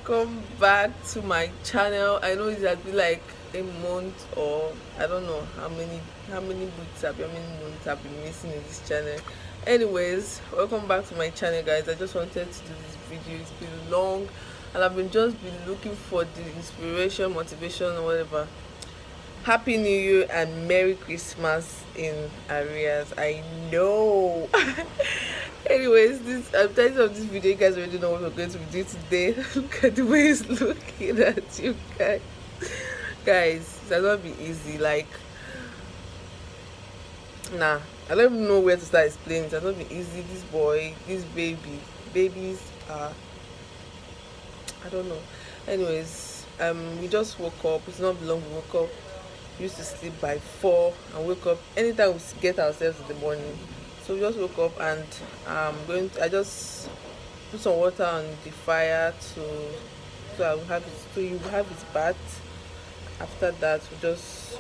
welcome back to my channel. I know it has been like a month, or I don't know how many months I've been missing in this channel. Anyways, welcome back to my channel, guys. I just wanted to do this video. It's been long and I've been looking for the inspiration, motivation, or whatever. Happy New Year and Merry Christmas in arrears. I know. Anyways, this title of this video, you guys already know what we're going to be doing today. Look at the way he's looking at you guys. Guys, it's not be easy. Like, nah, I don't even know where to start explaining. It's not be easy. This boy, this babies are, I don't know. Anyways, we just woke up. It's not long. We woke up. We used to sleep by 4 and wake up anytime we get ourselves in the morning. So we just woke up and I just put some water on the fire so I will have it, so you will have his bath. After that, we just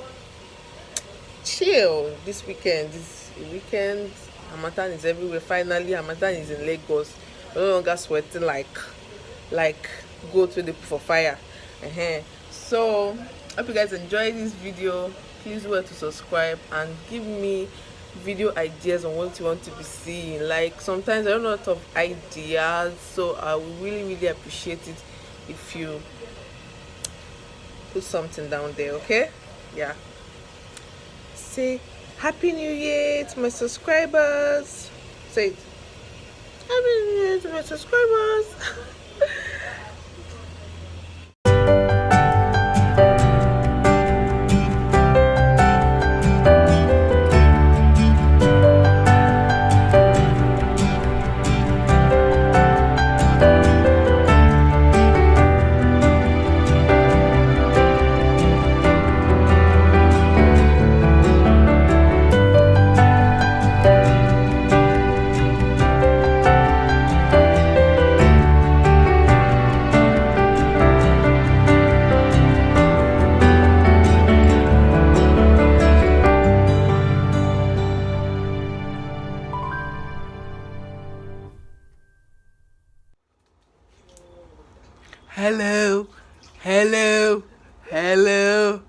chill this weekend. This weekend, Hamatan is everywhere. Finally, Hamatan is in Lagos. We're no longer sweating like goat with the for fire. So hope you guys enjoy this video. Please remember to subscribe and give me video ideas on what you want to be seeing. Like, sometimes I don't know a lot of ideas, so I would really appreciate it if you put something down there. Okay, yeah, say Happy New Year to my subscribers. Say it. Happy New Year to my subscribers. Hello, hello, hello.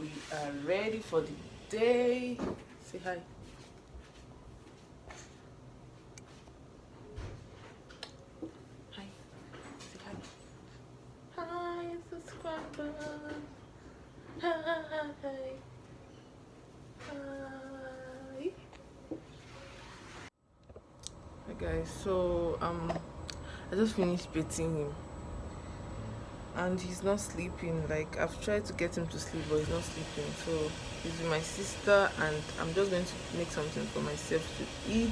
We are ready for the day. Say hi. Hi. Say hi. Hi, subscriber. Hi. Hi. Hi guys, so I just finished bathing him and he's not sleeping. Like, I've tried to get him to sleep, but he's not sleeping. So he's with my sister and I'm just going to make something for myself to eat.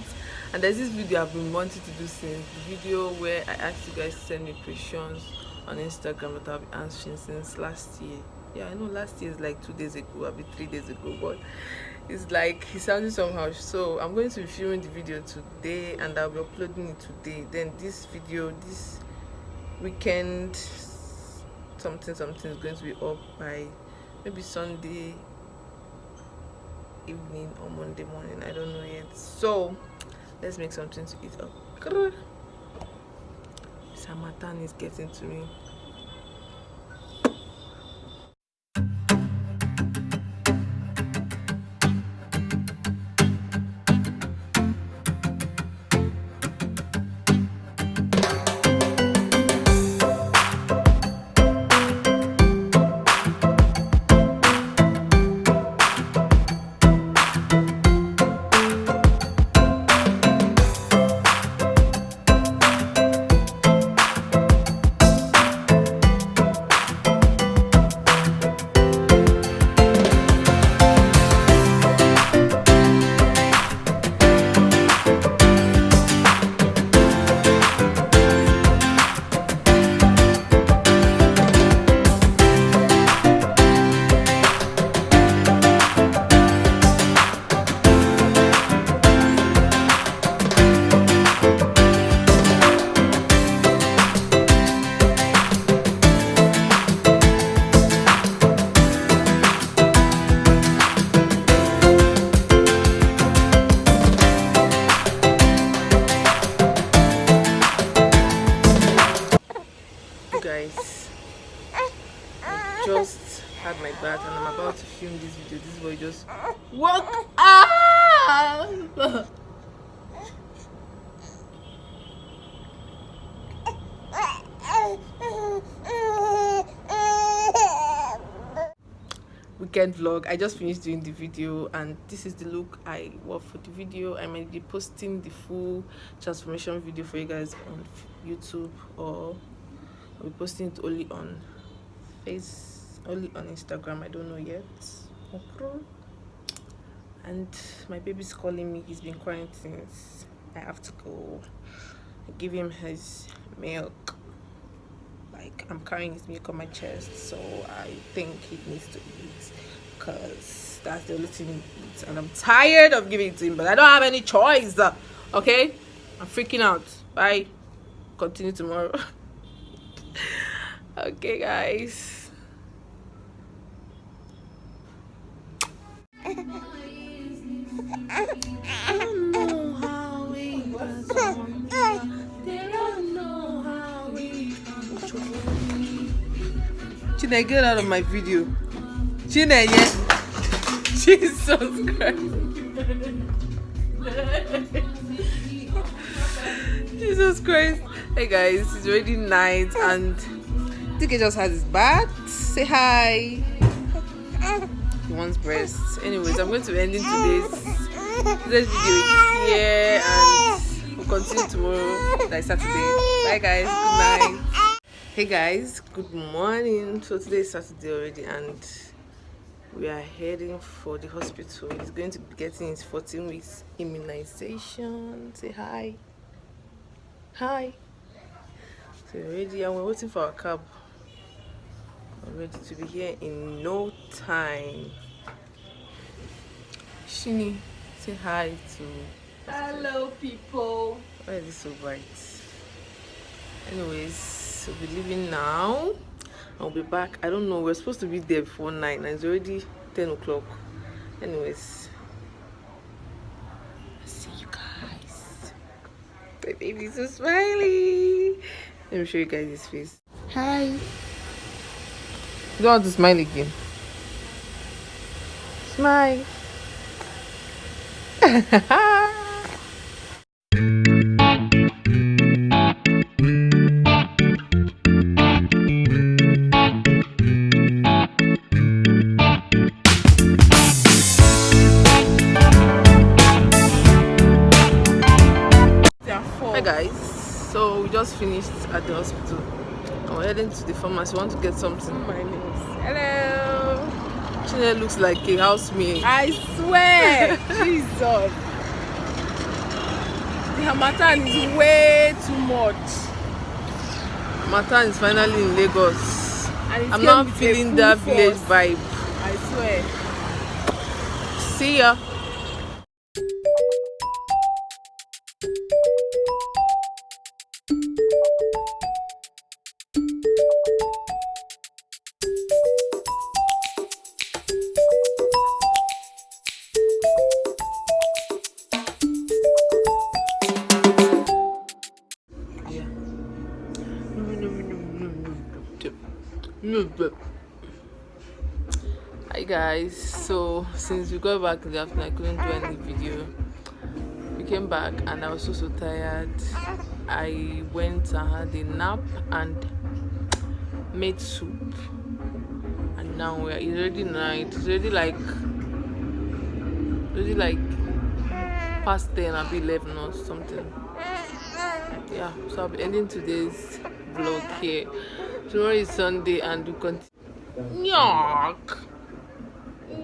And there's this video I've been wanting to do since, the video where I asked you guys to send me questions on Instagram that I'll be answering since last year. Yeah, I know last year is like 2 days ago, I'll be 3 days ago, but it's like he sounded somehow. So I'm going to be filming the video today and I'll be uploading it today. Then this video this weekend, something is going to be up by maybe Sunday evening or Monday morning. I don't know yet. So let's make something to eat up. Samatan is getting to me. film this video. This boy just woke up. Weekend vlog. I just finished doing the video, and this is the look I wore for the video. I might be posting the full transformation video for you guys on YouTube, or I'll be posting it only on only on Instagram. I don't know yet. And my baby's calling me. He's been crying since. I have to go give him his milk. Like, I'm carrying his milk on my chest, so I think he needs to eat, because that's the only thing he eats, and I'm tired of giving it to him, but I don't have any choice. Okay, I'm freaking out. Bye. Continue tomorrow. Okay, guys. I don't know how we got on. Chine, get out of my video. Chine, yeah. Jesus Christ. Jesus Christ. Hey guys, it's already night and Dike just has his bath. Say hi. He wants breasts. Anyways, I'm going to be ending today's video here, and we'll continue tomorrow, like Saturday. Bye guys. Good night. Hey guys, good morning. So today is Saturday already, and we are heading for the hospital. He's going to be getting his 14 weeks immunization. Say hi. Hi. So we're ready, and we're waiting for our cab. We're ready to be here in no time. Shini, say hi to. Hello people. Why is it so bright? Anyways, we'll be leaving now. I'll be back. I don't know, we're supposed to be there before 9 and it's already 10 o'clock. Anyways, see you guys. My baby's so smiley. Let me show you guys his face. Hi. You don't want to smile again. Smile. Hi guys, so we just finished at the hospital and we're heading to the pharmacy. We want to get something. My name. Hello. Chine looks like a housemaid. I swear. Jesus. The Hamatan is way too much. Matan is finally in Lagos. And I'm not feeling that village vibe. I swear. See ya. Hi guys, so since we got back in the afternoon, I couldn't do any video. We came back and I was so tired. I went and had a nap and made soup, and now it's already night. It's already like past 10 or 11 or something. Yeah, so I'll be ending today's vlog here. Tomorrow is Sunday and we continue. Yuck!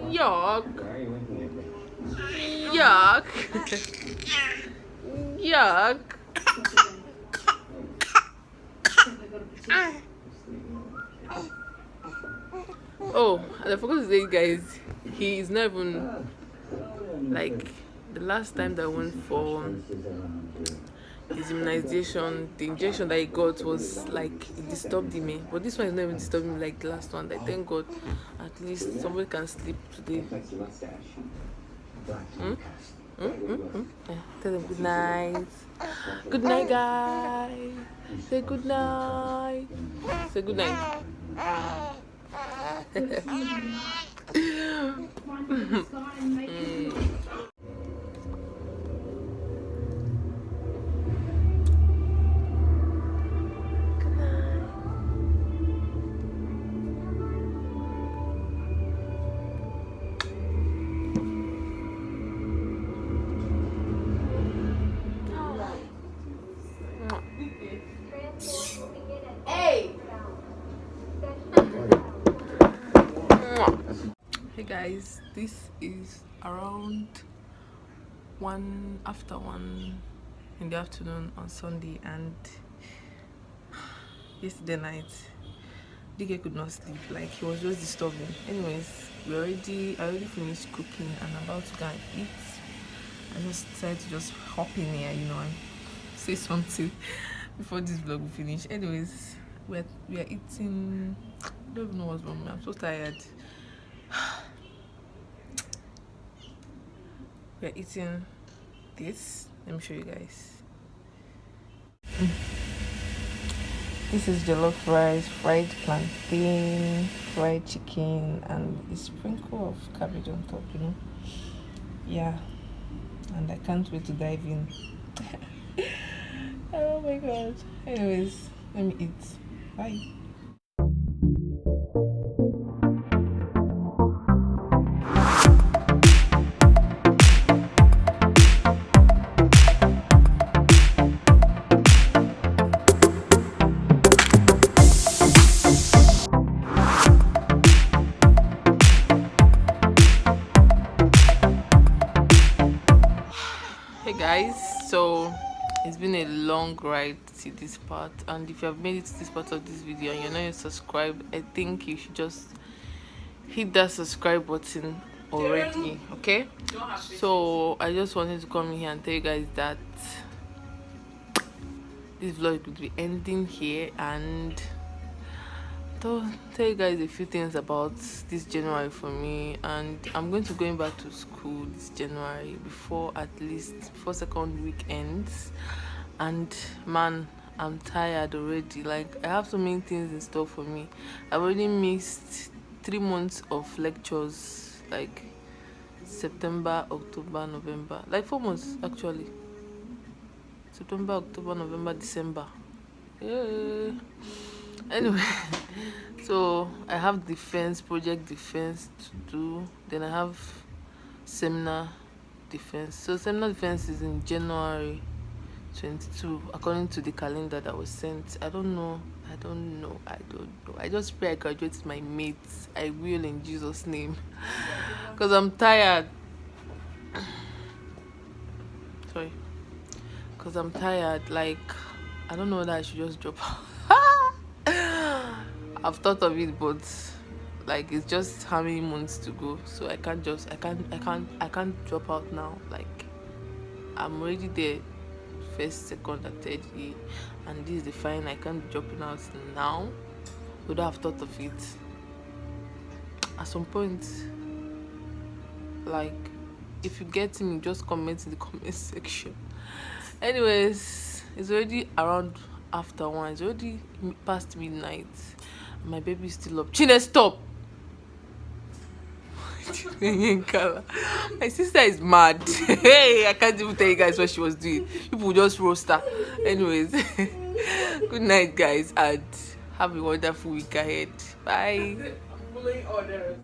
Yuck! Yuck! Yuck! Oh, and I forgot to say, guys, he is not even like the last time that I went for his immunization. The injection that he got was like it disturbed him, but this one is not even disturbing me like the last one. Like, thank God, at least somebody can sleep today. Yeah, tell them good night. Good night, guys. Say good night. Say good night. Hey guys, this is around 1 after 1 in the afternoon on Sunday, and yesterday night DK could not sleep, like he was just disturbing. Anyways, I already finished cooking and about to go and eat. I just decided to just hop in here, and say something before this vlog will finish. Anyways, we are eating. I don't even know what's wrong with me. I'm so tired. We are eating this. Let me show you guys. This is jollof rice, fried plantain, fried chicken, and a sprinkle of cabbage on top, Yeah, and I can't wait to dive in. Oh my god. Anyways, let me eat. Bye. Hey guys, so it's been a long ride to this part, and if you have made it to this part of this video and you're not yet subscribed, I think you should just hit that subscribe button already. Okay, so I just wanted to come in here and tell you guys that this vlog will be ending here, and to tell you guys a few things about this January for me. And I'm going to be going back to school this January before second week ends, and man, I'm tired already. Like, I have so many things in store for me. I've already missed 3 months of lectures, like September, October, November, like 4 months actually. September, October, November, December. Yeah. Anyway, so I have project defense to do, then I have seminar defense. So seminar defense is in January 22 according to the calendar that was sent. I don't know. I just pray I graduate with my mates. I will, in Jesus' name, because I'm tired. Sorry, because I'm tired. Like, I don't know whether I should just drop out. I've thought of it, but like, it's just how many months to go, so I can't drop out now. Like, I'm already there, first, second, and third year, and this is the fine. I can't be dropping out now without have thought of it. At some point, like, if you get me, just comment in the comment section. Anyways, it's already around after 1. It's already past midnight. My baby is still up. Chine, stop. My sister is mad. Hey, I can't even tell you guys what she was doing. People just roast her. Anyways, good night, guys, and have a wonderful week ahead. Bye.